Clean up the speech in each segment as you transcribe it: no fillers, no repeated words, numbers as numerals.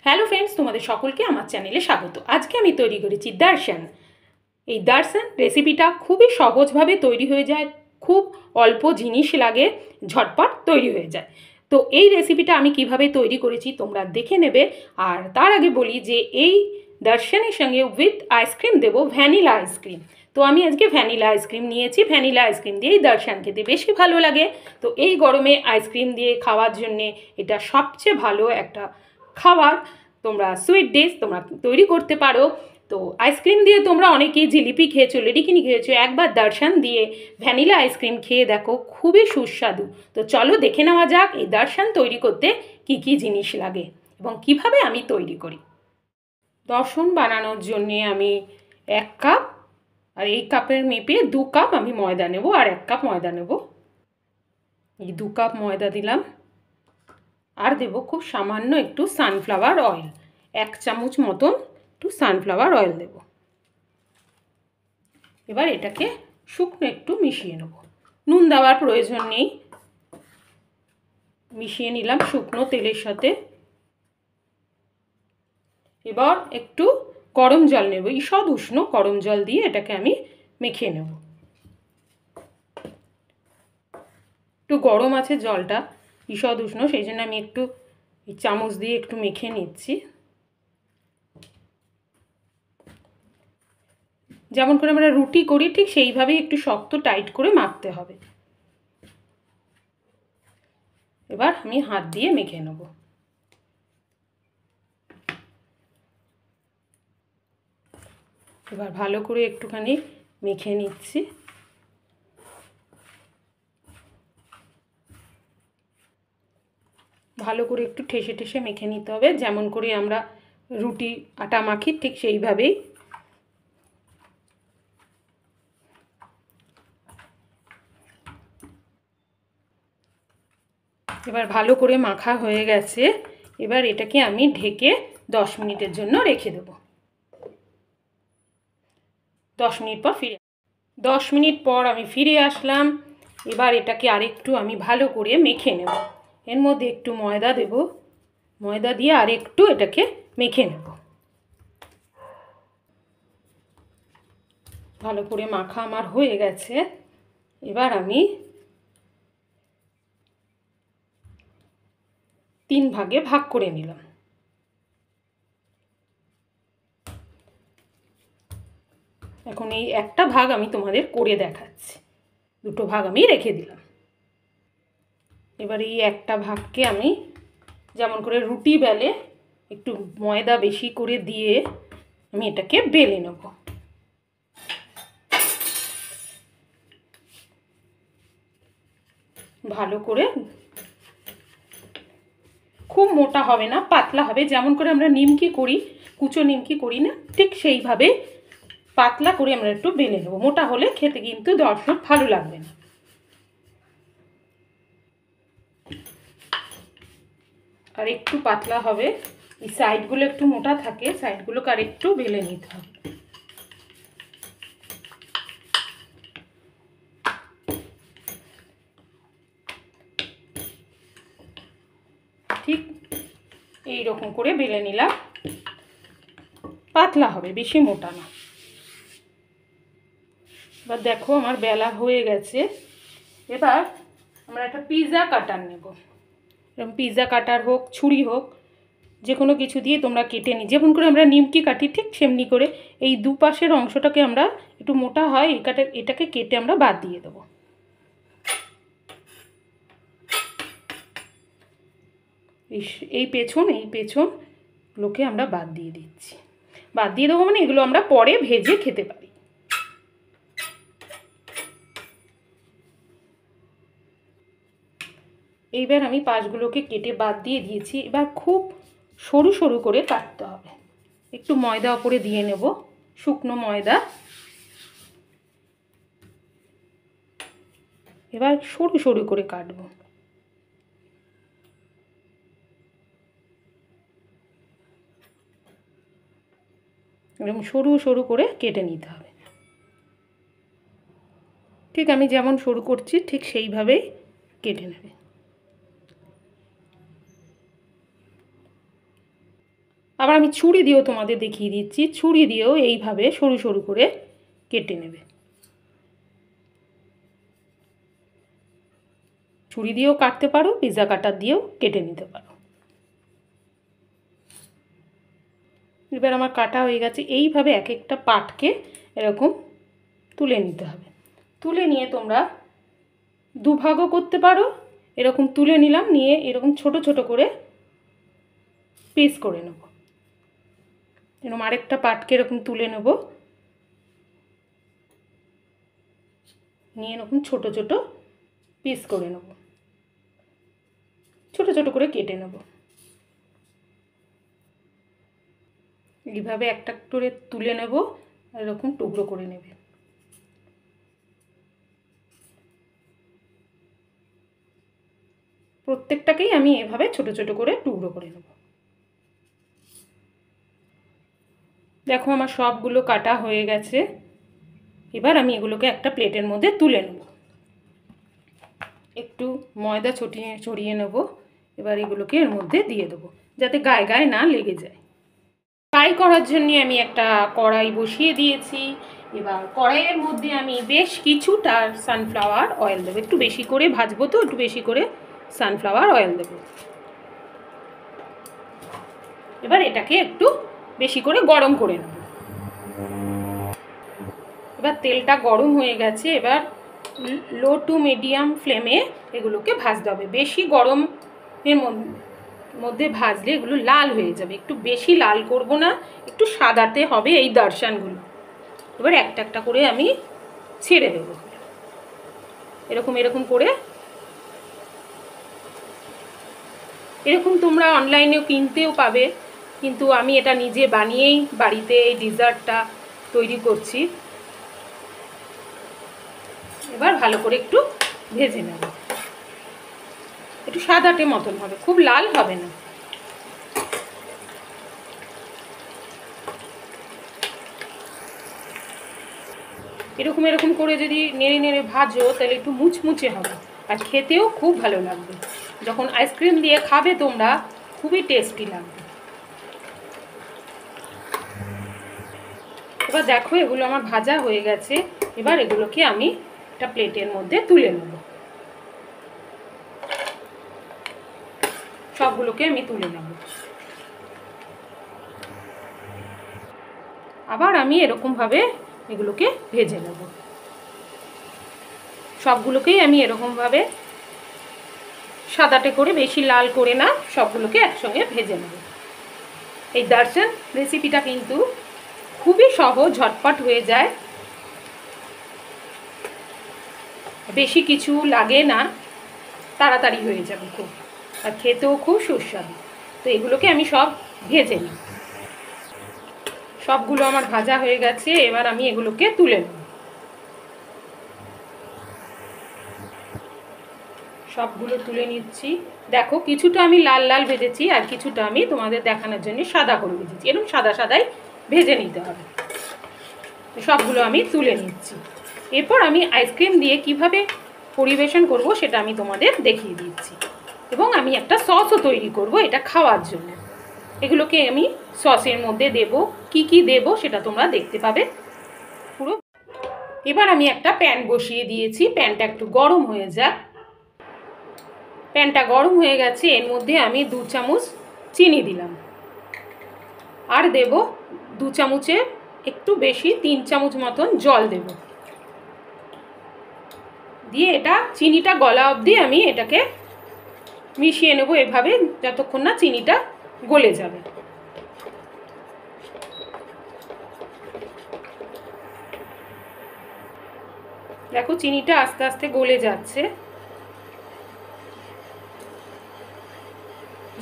Hello friends, তোমাদের সকলকে আমার চ্যানেলে স্বাগত। আজকে আমি তৈরি করেছি দর্শন। এই দর্শন রেসিপিটা খুবই সহজভাবে তৈরি হয়ে যায়, খুব অল্প জিনিস লাগে, ঝটপট তৈরি হয়ে যায়। তো এই রেসিপিটা আমি কিভাবে তৈরি করেছি তোমরা দেখে নেবে। আর তার আগে বলি যে এই দর্শনের সঙ্গে উইথ আইসক্রিম দেবো, ভ্যানিলা আইসক্রিম। তো আমি আজকে ভ্যানিলা আইসক্রিম নিয়েছি। ভ্যানিলা আইসক্রিম দিয়েই দর্শন খেতে বেশি ভালো লাগে। তো এই গরমে আইসক্রিম দিয়ে খাওয়ার জন্যে এটা সবচেয়ে ভালো একটা খাবার। তোমরা সুইট ডিশ তোমরা তৈরি করতে পারো। তো আইসক্রিম দিয়ে তোমরা অনেকেই জিলিপি খেয়েছো, লেডিকিনি খেয়েছো, একবার দর্শন দিয়ে ভ্যানিলা আইসক্রিম খেয়ে দেখো, খুবই সুস্বাদু। তো চলো দেখে নেওয়া যাক এই দর্শন তৈরি করতে কি কি জিনিস লাগে এবং কিভাবে আমি তৈরি করি। দর্শন বানানোর জন্যে আমি 1 কাপ, আর এই কাপের মেপে 2 কাপ আমি ময়দা নেব, আর 1 কাপ ময়দা নেব। এই 2 কাপ ময়দা দিলাম, আর দেব খুব সামান্য একটু সানফ্লাওয়ার অয়েল, 1 চামচ মতন একটু সানফ্লাওয়ার অয়েল দেব। এবার এটাকে শুকনো একটু মিশিয়ে নেব, নুন দেওয়ার প্রয়োজন নেই। মিশিয়ে নিলাম শুকনো তেলের সাথে। এবার একটু গরম জল নেব, ঈষৎ উষ্ণ গরম জল দিয়ে এটাকে আমি মেখে নেব। একটু গরম আছে জলটা, ঈষৎ উষ্ণ, সেই জন্য আমি একটু চামচ দিয়ে একটু মেখে নিচ্ছি। যেমন করে আমরা রুটি করি ঠিক সেইভাবেই একটু শক্ত টাইট করে মাখতে হবে। এবার আমি হাত দিয়ে মেখে নেব। এবার ভালো করে একটুখানি মেখে নিচ্ছি। ভালো করে একটু ঠেসে ঠেসে মেখে নিতে হবে, যেমন করে আমরা রুটি আটা মাখি ঠিক সেইভাবেই। এবার ভালো করে মাখা হয়ে গেছে। এবার এটাকে আমি ঢেকে 10 মিনিটের জন্য রেখে দেব। 10 মিনিট পর 10 মিনিট পর আমি ফিরে আসলাম। এবার এটাকে আরেকটু আমি ভালো করে মেখে নেব। এর মধ্যে একটু ময়দা দেব, ময়দা দিয়ে আরেকটু এটাকে মেখে নেব। ভালো করে মাখা আমার হয়ে গেছে। এবার আমি 3 ভাগে ভাগ করে নিলাম। এখন এই একটা ভাগ আমি তোমাদের করে দেখাচ্ছি, 2টো ভাগ আমি রেখে দিলাম। এবার এই একটা ভাগকে আমি যেমন করে রুটি বেলে একটু ময়দা বেশি করে দিয়ে আমি এটাকে বেলে নেব। ভালো করে, খুব মোটা হবে না, পাতলা হবে, যেমন করে আমরা নিমকি করি, কুচো নিমকি করি না, ঠিক সেইভাবে পাতলা করে আমরা একটু বেলে নেব। মোটা হলে খেতে কিন্তু দর্শন ভালো লাগবে না। আর একটু পাতলা হবে, এই সাইডগুলো একটু মোটা থাকে, সাইডগুলোকে আর একটু বেলে নিতে হবে। ঠিক এই রকম করে বেলে নিলাম, পাতলা হবে, বেশি মোটা না। এবার দেখো আমার বেলা হয়ে গেছে। এবার আমরা একটা পিৎজা কাটার নেব। এরকম পিৎজা কাটার হোক, ছুরি হোক, যে কোনো কিছু দিয়ে তোমরা কেটে নিই, যেমন করে আমরা নিমকি কাটি ঠিক সেমনি করে এই দুপাশের অংশটাকে আমরা একটু মোটা হয় এটাকে কেটে আমরা বাদ দিয়ে দেবো। এই পেছনগুলোকে আমরা বাদ দিয়ে দিচ্ছি। বাদ দিয়ে দেবো মানে এগুলো আমরা পরে ভেজে খেতে পারি। এইবার আমি পাশগুলোকে কেটে বাদ দিয়ে দিয়েছি। এবার খুব সরু সরু করে কাটতে হবে। একটু ময়দা ওপরে দিয়ে নেব, শুকনো ময়দা। এবার সরু সরু করে কাটবো। এরকম সরু সরু করে কেটে নিতে হবে। ঠিক আমি যেমন সরু করছি ঠিক সেইভাবেই কেটে নেবে। আবার আমি ছুরি দিয়েও তোমাদের দেখিয়ে দিচ্ছি, ছুরি দিয়েও এইভাবে সরু সরু করে কেটে নেবে। ছুরি দিয়েও কাটতে পারো, পিৎজা কাটার দিয়েও কেটে নিতে পারো। এবার আমার কাটা হয়ে গেছে। এইভাবে এক একটা পার্টকে এরকম তুলে নিতে হবে। তুলে নিয়ে তোমরা দুভাগও করতে পারো। এরকম তুলে নিলাম, নিয়ে এরকম ছোট ছোট করে পিস করে নেব। এরকম আরেকটা পার্টকে এরকম তুলে নেব, নিয়ে এরকম ছোট ছোট পিস করে নেব, ছোট ছোট করে কেটে নেব। এইভাবে একটা করে তুলে নেব, এরকম টুকরো করে নেবে। প্রত্যেকটাকেই আমি এভাবে ছোট ছোট করে টুকরো করে নেব। দেখো আমার সবগুলো কাটা হয়ে গেছে। এবার আমি এগুলোকে একটা প্লেটের মধ্যে তুলে নেব। একটু ময়দা ছড়িয়ে নেব। এবার এগুলোকে এর মধ্যে দিয়ে দেবো, যাতে গায়ে গায়ে না লেগে যায়। ফ্রাই করার জন্য আমি একটা কড়াই বসিয়ে দিয়েছি। এবার কড়াইয়ের মধ্যে আমি বেশ কিছুটা সানফ্লাওয়ার অয়েল দেবো। একটু বেশি করে ভাজবো তো, একটু বেশি করে সানফ্লাওয়ার অয়েল দেবো। এবার এটাকে একটু বেশি করে গরম করে নেব। এবার তেলটা গরম হয়ে গেছে। এবার লো টু মিডিয়াম ফ্লেমে এগুলোকে ভাজতে হবে। বেশি গরমের মধ্যে ভাজলে এগুলো লাল হয়ে যাবে। একটু বেশি লাল করব না, একটু সাদাতে হবে এই দর্শনগুলো। এবার একটা একটা করে আমি ছেড়ে দেবো, এরকম এরকম করে। এরকম তোমরা অনলাইনেও কিনতেও পাবে, কিন্তু আমি এটা নিজে বানিয়েই বাড়িতে এই ডিজার্টটা তৈরি করছি। এবার ভালো করে একটু ভেজে নেব। একটু সাদাটে মতন হবে, খুব লাল হবে না। এরকম এরকম করে যদি নেড়ে নেড়ে ভাজো তাহলে একটু মুচমুচে হবে, আর খেতেও খুব ভালো লাগবে। যখন আইসক্রিম দিয়ে খাবে তোমরা, খুবই টেস্টি লাগবে। এবার দেখো এগুলো আমার ভাজা হয়ে গেছে। এবার এগুলোকে আমি একটা প্লেটের মধ্যে তুলে নেব। সবগুলোকে আমি তুলে নেব। আবার আমি এরকমভাবে এগুলোকে ভেজে নেব। সবগুলোকেই আমি এরকমভাবে সাদাটে করে, বেশি লাল করে না, সবগুলোকে একসঙ্গে ভেজে নেব। এই দর্শন রেসিপিটা কিন্তু খুবই সহজ, ঝটপট হয়ে যায়, বেশি কিছু লাগে না, তাড়াতাড়ি হয়ে যাবে খুব, আর খেতেও খুব সুস্বাদু। তো এগুলোকে আমি সব ভেজে নিই। সবগুলো আমার ভাজা হয়ে গেছে। এবার আমি এগুলোকে তুলে নেব। সবগুলো তুলে নিচ্ছি। দেখো কিছুটা আমি লাল লাল ভেজেছি, আর কিছুটা আমি তোমাদের দেখানোর জন্য সাদা করে ভেজেছি। এরকম সাদা সাদাই ভেজে নিতে হবে। সবগুলো আমি তুলে নিচ্ছি। এরপর আমি আইসক্রিম দিয়ে কিভাবে পরিবেশন করব সেটা আমি তোমাদের দেখিয়ে দিচ্ছি, এবং আমি একটা সসও তৈরি করব এটা খাওয়ার জন্য। এগুলোকে আমি সসের মধ্যে দেব, কি কি দেব সেটা তোমরা দেখতে পাবে পুরো। এবার আমি একটা প্যান বসিয়ে দিয়েছি। প্যানটা একটু গরম হয়ে যাক। প্যানটা গরম হয়ে গেছে। এর মধ্যে আমি 2 চামচ চিনি দিলাম, আর দেব 2 চামচের একটু বেশি, 3 চামচ মতন জল দেব। দিয়ে এটা চিনিটা গলা অবধি আমি এটাকে মিশিয়ে নেব এভাবে, যতক্ষণ না চিনিটা গলে যাবে। দেখো চিনিটা আস্তে আস্তে গলে যাচ্ছে।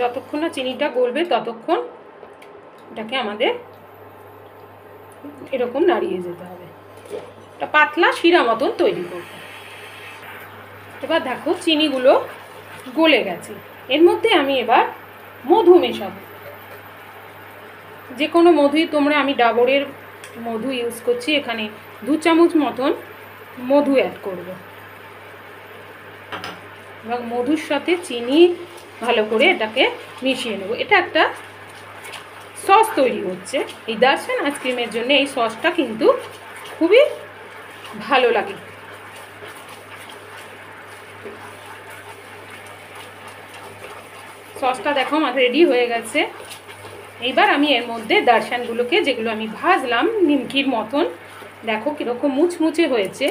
যতক্ষণ না চিনিটা গলবে ততক্ষণ এটাকে আমাদের এরকম নাড়িয়ে যেতে হবে। একটা পাতলা শিরা মতন তৈরি করব। এবার দেখো চিনিগুলো গলে গেছে। এর মধ্যে আমি এবার মধু মেশাবো। যে কোনো মধুই তোমরা, আমি ডাবরের মধু ইউজ করছি। এখানে 2 চামচ মতন মধু অ্যাড করব, এবং মধুর সাথে চিনি ভালো করে এটাকে মিশিয়ে নেব। এটা একটা সস তৈরি হচ্ছে। এই দার্শান আইসক্রিমের জন্য এই সসটা কিন্তু খুবই ভালো লাগে। সসটা দেখো আমার রেডি হয়ে গেছে। এইবার আমি এর মধ্যে দার্শানগুলোকে, যেগুলো আমি ভাজলাম নিমকির মতন, দেখো কীরকম মুচমুচে হয়েছে,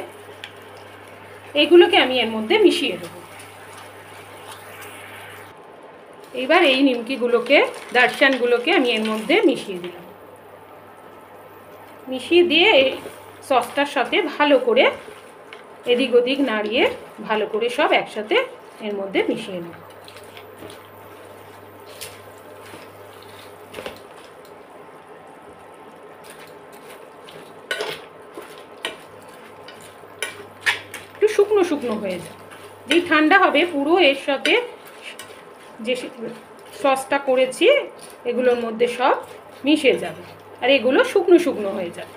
এইগুলোকে আমি এর মধ্যে মিশিয়ে দেবো। এইবার এই নিমকিগুলোকে, দার্শানগুলোকে আমি এর মধ্যে মিশিয়ে দিলাম। মিশিয়ে দিয়ে এই সসটার সাথে ভালো করে এদিক ওদিক নাড়িয়ে ভালো করে সব একসাথে এর মধ্যে মিশিয়ে নেব। একটু শুকনো শুকনো হয়ে যায়, যেই ঠান্ডা হবে পুরো এর সাথে যে সসটা করেছি এগুলোর মধ্যে সব মিশে যাবে, আর এগুলো শুকনো শুকনো হয়ে যাবে।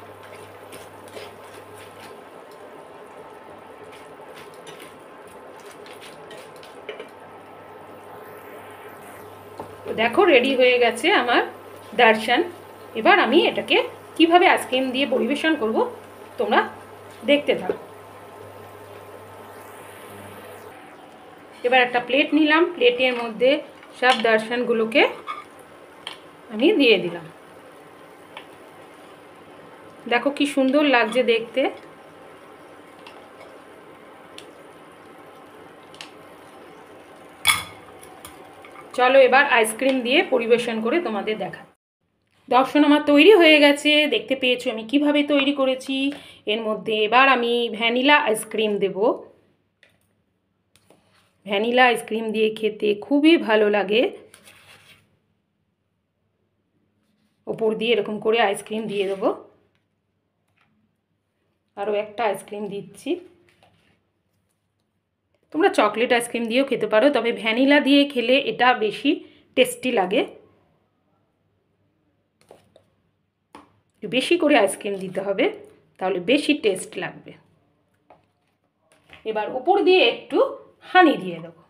তো দেখো রেডি হয়ে গেছে আমার দার্শান। এবার আমি এটাকে কিভাবে আইসক্রিম দিয়ে পরিবেশন করব তোমরা দেখতে থাকো। এবার একটা প্লেট নিলাম, প্লেটের মধ্যে সব দার্শানগুলোকে আমি দিয়ে দিলাম। দেখো কি সুন্দর লাগছে দেখতে। চলো এবার আইসক্রিম দিয়ে পরিবেশন করে তোমাদের দেখা। দর্শন আমার তৈরি হয়ে গেছে, দেখতে পেয়েছো আমি কিভাবে তৈরি করেছি। এর মধ্যে এবার আমি ভ্যানিলা আইসক্রিম দেব। ভ্যানিলা আইসক্রিম দিয়ে খেতে খুবই ভালো লাগে। ওপর দিয়ে এরকম করে আইসক্রিম দিয়ে দেবো। আরও একটা আইসক্রিম দিচ্ছি। তোমরা চকলেট আইসক্রিম দিয়েও খেতে পারো, তবে ভ্যানিলা দিয়ে খেলে এটা বেশি টেস্টি লাগে। বেশি করে আইসক্রিম দিতে হবে, তাহলে বেশি টেস্ট লাগবে। এবার উপর দিয়ে একটু হানি দিয়ে দেবো।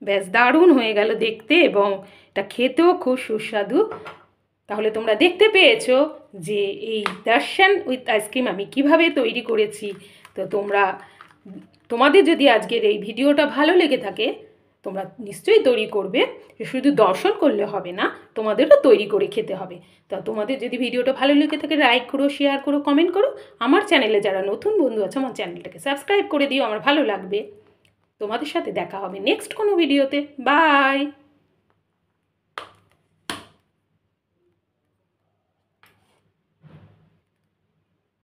ব্যাস দারুণ হয়ে গেল দেখতে, এবং এটা খেতেও খুব সুস্বাদু। তাহলে তোমরা দেখতে পেয়েছো যে এই দার্শান উইথ আইসক্রিম আমি কিভাবে তৈরি করেছি। তো তোমাদের যদি আজকের এই ভিডিওটা ভালো লেগে থাকে তোমরা নিশ্চয়ই তৈরি করবে। শুধু দর্শন করলে হবে না, তোমাদেরও তৈরি করে খেতে হবে। তা তোমাদের যদি ভিডিওটা ভালো লেগে থাকে লাইক করো, শেয়ার করো, কমেন্ট করো। আমার চ্যানেলে যারা নতুন বন্ধু আছে আমার চ্যানেলটাকে সাবস্ক্রাইব করে দিও, আমার ভালো লাগবে। তোমাদের সাথে দেখা হবে নেক্সট কোনো ভিডিওতে। বাই।